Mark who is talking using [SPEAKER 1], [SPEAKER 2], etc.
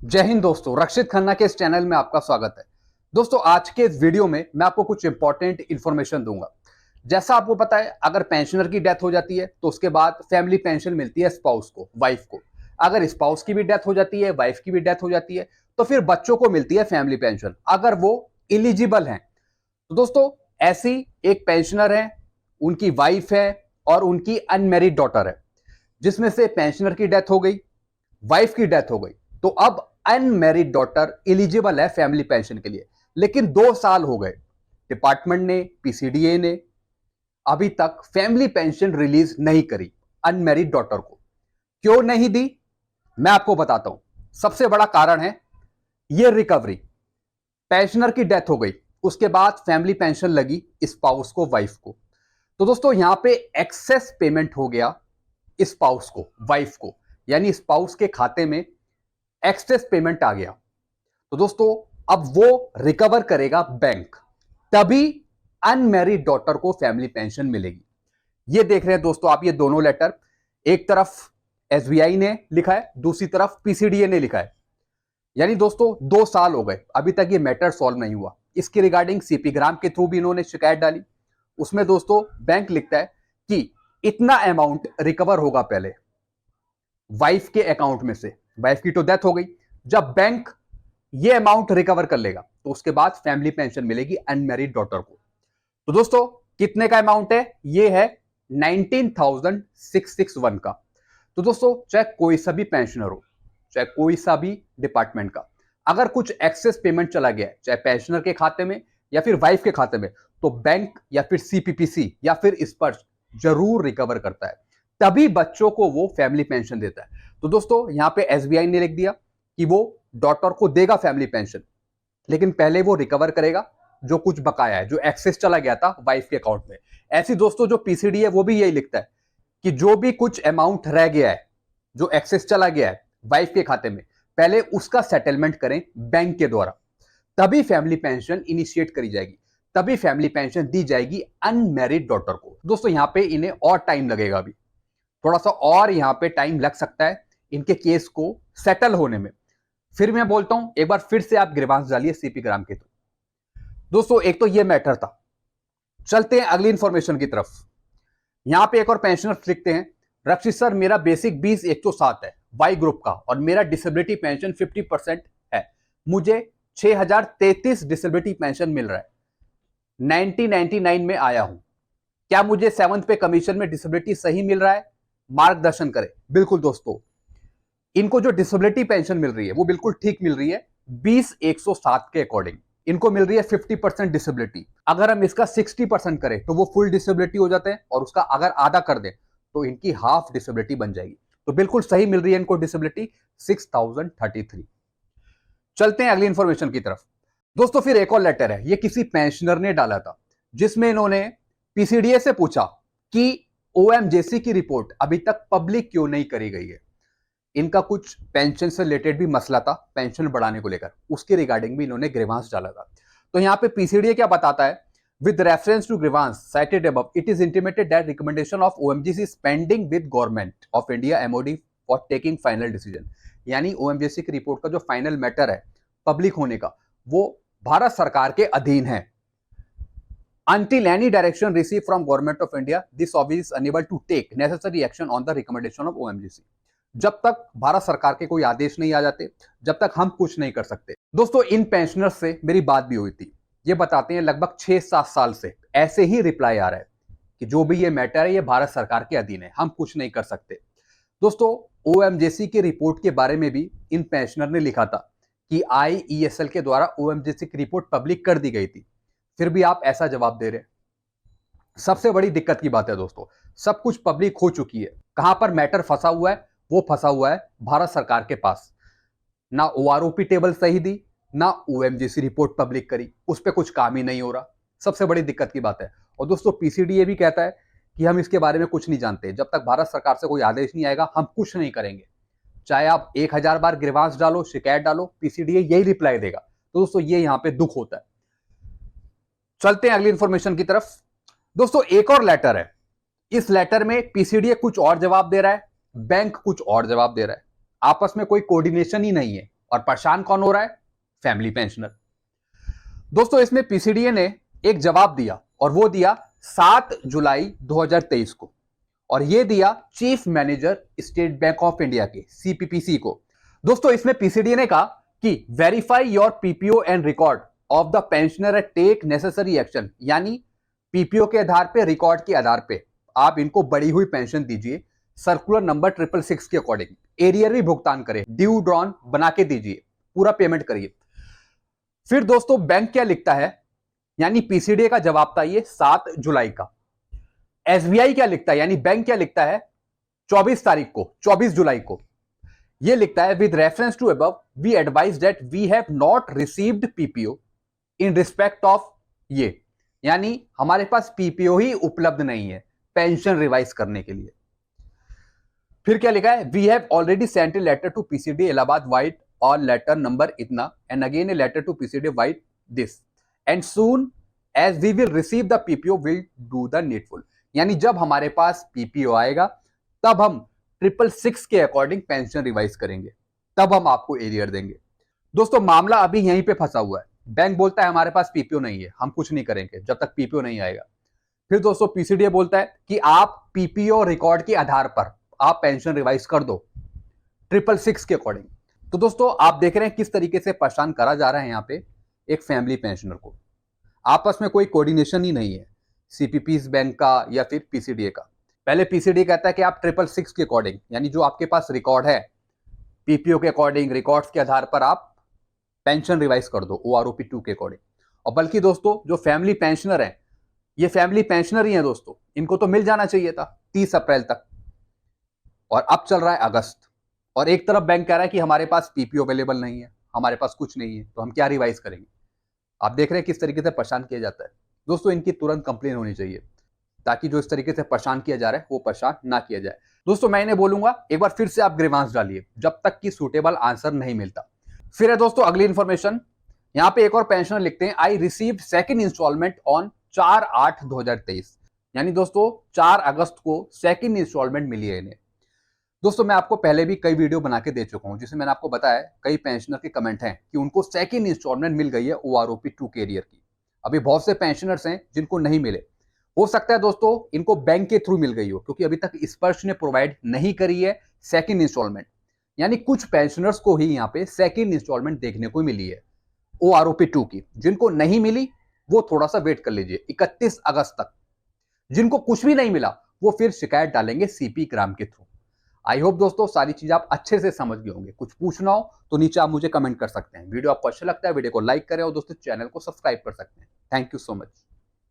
[SPEAKER 1] जय हिंद दोस्तों, रक्षित खन्ना के इस चैनल में आपका स्वागत है। दोस्तों, आज के इस वीडियो में मैं आपको कुछ इंपॉर्टेंट इंफॉर्मेशन दूंगा। जैसा आपको पता है, अगर पेंशनर की डेथ हो जाती है तो उसके बाद फैमिली पेंशन मिलती है स्पाउस को, वाइफ को। अगर स्पाउस की भी डेथ हो जाती है, वाइफ की भी डेथ हो जाती है, तो फिर बच्चों को मिलती है फैमिली पेंशन, अगर वो इलिजिबल हैं। तो दोस्तों, ऐसी एक पेंशनर है, उनकी वाइफ है और उनकी अनमैरिड डॉटर है, जिसमें से पेंशनर की डेथ हो गई, वाइफ की डेथ हो गई, तो अब अनमैरिड डॉटर एलिजिबल है फैमिली पेंशन के लिए। लेकिन 2 साल हो गए, डिपार्टमेंट ने, पीसीडीए ने अभी तक फैमिली पेंशन रिलीज नहीं करी अनमैरिड डॉटर को। क्यों नहीं दी, मैं आपको बताता हूं। सबसे बड़ा कारण है ये रिकवरी। पेंशनर की डेथ हो गई, उसके बाद फैमिली पेंशन लगी स्पाउस को, वाइफ को। तो दोस्तों, यहां पे एक्सेस पेमेंट हो गया स्पाउस को, वाइफ को, यानी स्पाउस के खाते में एक्सेस पेमेंट आ गया। तो दोस्तों, अब वो रिकवर करेगा बैंक, तभी अनमैरिड डॉटर को फैमिली पेंशन मिलेगी। ये देख रहे हैं दोस्तों आप, ये दोनों लेटर, एक तरफ एसबीआई ने लिखा है, दूसरी तरफ पीसीडीए ने लिखा है। यानी दोस्तों 2 साल हो गए, अभी तक ये मैटर सॉल्व नहीं हुआ। इसके रिगार्डिंग सीपी ग्राम के थ्रू भी इन्होंने शिकायत डाली। उसमें दोस्तों बैंक लिखता है कि इतना अमाउंट रिकवर होगा पहले वाइफ के अकाउंट में से। वाइफ की तो डेथ हो गई, जब बैंक ये अमाउंट रिकवर कर लेगा तो उसके बाद फैमिली पेंशन मिलेगी अनमैरिड डॉटर को। तो दोस्तों, कितने का अमाउंट है? ये है 19,661 का। तो दोस्तों, चाहे कोई सा भी पेंशनर हो, चाहे कोई सा भी डिपार्टमेंट का, अगर कुछ एक्सेस पेमेंट चला गया है, चाहे पेंशनर के खाते में या फिर वाइफ के खाते में, तो बैंक या फिर सीपीपीसी या फिर स्पर्श जरूर रिकवर करता है, तभी बच्चों को वो फैमिली पेंशन देता है। तो दोस्तों, यहां पे एसबीआई ने लिख दिया कि वो डॉटर को देगा फैमिली पेंशन, लेकिन पहले वो रिकवर करेगा जो कुछ बकाया है, जो एक्सेस चला गया था वाइफ के अकाउंट में। ऐसी दोस्तों जो पीसीडी है वो भी यही लिखता है कि जो भी कुछ अमाउंट रह गया है, जो एक्सेस चला गया है वाइफ के खाते में, पहले उसका सेटलमेंट करें बैंक के द्वारा, तभी फैमिली पेंशन इनिशिएट करी जाएगी, तभी फैमिली पेंशन दी जाएगी अनमैरिड डॉटर को। दोस्तों, यहां पे इन्हें और टाइम लगेगा, अभी थोड़ा सा और यहां पे टाइम लग सकता है इनके केस को सेटल होने में। फिर मैं बोलता हूं, एक बार फिर से आप ग्रीवांस डालिए सीपी ग्राम के थ्रू। दोस्तों, एक तो ये मैटर था। चलते हैं अगली इंफॉर्मेशन की तरफ। यहां पे एक और पेंशनर लिखते हैं, रक्षित सर, मेरा बेसिक 20,107 है वाई ग्रुप का और मेरा डिसेबिलिटी पेंशन 50% है। मुझे 6,033 डिसेबिलिटी पेंशन मिल रहा है। 1999 में आया हूं। क्या मुझे 7th पे कमीशन में डिसेबिलिटी सही मिल रहा है? मार्गदर्शन करें। बिल्कुल दोस्तों, इनको जो डिसेबिलिटी पेंशन मिल रही है वो बिल्कुल ठीक मिल रही है। 20,107 के अकॉर्डिंग इनको मिल रही है 50% डिसेबिलिटी। अगर हम इसका 60% करें तो वो फुल डिसेबिलिटी हो जाते हैं, और उसका अगर आधा कर दें तो इनकी हाफ डिसेबिलिटी बन जाएगी। तो बिल्कुल सही मिल रही है इनको डिसेबिलिटी 6,033। चलते हैं अगली इंफॉर्मेशन की तरफ। दोस्तों, फिर एक और लेटर है, ये किसी पेंशनर ने डाला था, जिसमें इन्होंने पीसीडीए से पूछा कि ओएमजेसी की रिपोर्ट अभी तक पब्लिक क्यों नहीं करी गई है। इनका कुछ पेंशन से रिलेटेड भी मसला था, पेंशन बढ़ाने को लेकर, उसके रिगार्डिंग भी इन्होंने ग्रीवांस डाला था। तो यहां पे पीसीडीए क्या बताता है, with reference to grievance cited above, it is intimated that recommendation of OMGC is pending with government of India MOD for taking final decision. यानी ओएमजीसी की रिपोर्ट का जो फाइनल मैटर है पब्लिक होने का, वो भारत सरकार के अधीन है। Until any direction received from Government of India, this office is unable to take necessary action on the recommendation of OMGC. जब तक भारत सरकार के कोई आदेश नहीं आ जाते, जब तक हम कुछ नहीं कर सकते। दोस्तों, इन पेंशनर्स से मेरी बात भी हुई थी। ये बताते हैं लगभग 6-7 साल से ऐसे ही रिप्लाई आ रहा है कि जो भी ये मैटर है ये भारत सरकार के अधीन है, हम कुछ नहीं कर सकते। दोस्तों, ओएमजेसी की रिपोर्ट के बारे में भी इन पेंशनर ने लिखा था कि आईईएसएल के द्वारा ओएमजेसी की रिपोर्ट पब्लिक कर दी गई थी, फिर भी आप ऐसा जवाब दे रहे हैं। सबसे बड़ी दिक्कत की बात है दोस्तों, सब कुछ पब्लिक हो चुकी है। कहां पर मैटर फंसा हुआ है? वो फंसा हुआ है भारत सरकार के पास। ना ओआरओपी टेबल सही दी, ना ओएमजीसी रिपोर्ट पब्लिक करी, उस पर कुछ काम ही नहीं हो रहा। सबसे बड़ी दिक्कत की बात है। और दोस्तों, पीसीडीए भी कहता है कि हम इसके बारे में कुछ नहीं जानते, जब तक भारत सरकार से कोई आदेश नहीं आएगा हम कुछ नहीं करेंगे। चाहे आप 1000 बार ग्रीवांस डालो, शिकायत डालो, पीसीडीए यही रिप्लाई देगा। तो दोस्तों, ये यहां पे दुख होता है। चलते हैं अगली इंफॉर्मेशन की तरफ। दोस्तों, एक और लेटर है। इस लेटर में पीसीडीए कुछ और जवाब दे रहा है, बैंक कुछ और जवाब दे रहा है। आपस में कोई कोऑर्डिनेशन ही नहीं है और परेशान कौन हो रहा है? Family pensioner. दोस्तों इसमें पीसीडीए ने एक जवाब दिया और वो दिया 7 जुलाई 2023 को, और ये दिया chief manager State Bank of India के सीपीपीसी को। दोस्तों इसमें पीसीडीए ने कहा कि verify your PPO and record of the pensioner and take necessary action, यानी पीपीओ के आधार पे, रिकॉर्ड के आधार पे आप इनको बढ़ी हुई पेंशन दीजिए सर्कुलर नंबर 666 के अकॉर्डिंग। एरियर भी भुगतान करें, ड्यू ड्रॉन बना के दीजिए, पूरा पेमेंट करिए। फिर दोस्तों बैंक क्या लिखता है, यानी पीसीडीए का जवाब था ये 7 जुलाई का। एसबीआई क्या लिखता है, यानी बैंक क्या लिखता है 24 तारीख को, 24 जुलाई को, ये लिखता है with reference to above we advise that we have not received PPO in respect of ये, यानी हमारे पास पीपीओ ही उपलब्ध नहीं है पेंशन रिवाइज करने के लिए। फिर क्या लिखा है, we have already sent a letter to PCD Allahabad vide और लेटर नंबर इतना and again a letter to PCD vide this and soon as we will receive the PPO will do the needful, यानी जब हमारे पास PPO आएगा तब हम 666 के according pension revise करेंगे, तब हम आपको एरियर देंगे। दोस्तों मामला अभी यहीं पे फंसा हुआ है। बैंक बोलता है हमारे पास पीपीओ नहीं है, हम कुछ नहीं करेंगे जब तक पीपीओ नहीं आएगा। फिर दोस्तों पीसीडीए बोलता है कि आप पीपीओ रिकॉर्ड के आधार पर आप पेंशन रिवाइज कर दो 666 के अकॉर्डिंग। तो दोस्तों आप देख रहे हैं किस तरीके से परेशान करा जा रहा है यहाँ पे एक फैमिली पेंशनर को। आपस में कोई कोऑर्डिनेशन ही नहीं है सीपीपीस बैंक का या फिर पीसीडीए का। पहले पीसीडीए कहता है कि आप 666 के अकॉर्डिंग, यानी जो आपके पास रिकॉर्ड है पीपीओ के अकॉर्डिंग, रिकॉर्ड्स के आधार पर आप पेंशन रिवाइज कर दो ओआरओपी 2 के अकॉर्डिंग। और बल्कि दोस्तों जो फैमिली पेंशनर हैं, ये फैमिली पेंशनर ही हैं दोस्तों, इनको तो मिल जाना चाहिए था 30 अप्रैल तक, और अब चल रहा है अगस्त, और एक तरफ बैंक कह रहा है कि हमारे पास पीपीओ अवेलेबल नहीं है, हमारे पास कुछ नहीं है, तो हम क्या रिवाइज करेंगे। आप देख रहे हैं किस तरीके से परेशान किया जाता है। दोस्तों इनकी तुरंत कंप्लेन होनी चाहिए ताकि जो इस तरीके से परेशान किया जा रहा है वो परेशान ना किया जाए। दोस्तों मैं इन्हें बोलूंगा एक बार फिर से आप ग्रीवांस डालिए जब तक कि सूटेबल आंसर नहीं मिलता। फिर है दोस्तों अगली इंफॉर्मेशन, यहाँ पे एक और पेंशनर लिखते हैं I received second instalment on 4/8/2023, यानी दोस्तों 4 अगस्त को सेकंड इंस्टॉलमेंट मिली है इन्हें। दोस्तों मैं आपको पहले भी कई वीडियो बना के दे चुका हूं जिसमें मैंने आपको बताया कई पेंशनर के कमेंट हैं कि उनको सेकंड इंस्टॉलमेंट मिल गई है ओआरओपी 2 कैरियर की। अभी बहुत से पेंशनर्स हैं जिनको नहीं मिले, हो सकता है दोस्तों इनको बैंक के थ्रू मिल गई हो, क्योंकि अभी तक स्पर्श ने प्रोवाइड नहीं करी है सेकंड इंस्टॉलमेंट, यानी कुछ पेंशनर्स को ही यहाँ पे सेकंड इंस्टॉलमेंट देखने को मिली है ओआरओपी 2 की। जिनको नहीं मिली वो थोड़ा सा वेट कर लीजिए 31 अगस्त तक। जिनको कुछ भी नहीं मिला वो फिर शिकायत डालेंगे सीपी ग्राम के थ्रू। आई होप दोस्तों सारी चीज आप अच्छे से समझ गए होंगे। कुछ पूछना हो तो नीचे आप मुझे कमेंट कर सकते हैं। वीडियो आपको अच्छा लगता है वीडियो को लाइक करें और दोस्तों चैनल को सब्सक्राइब कर सकते हैं। Thank you so much.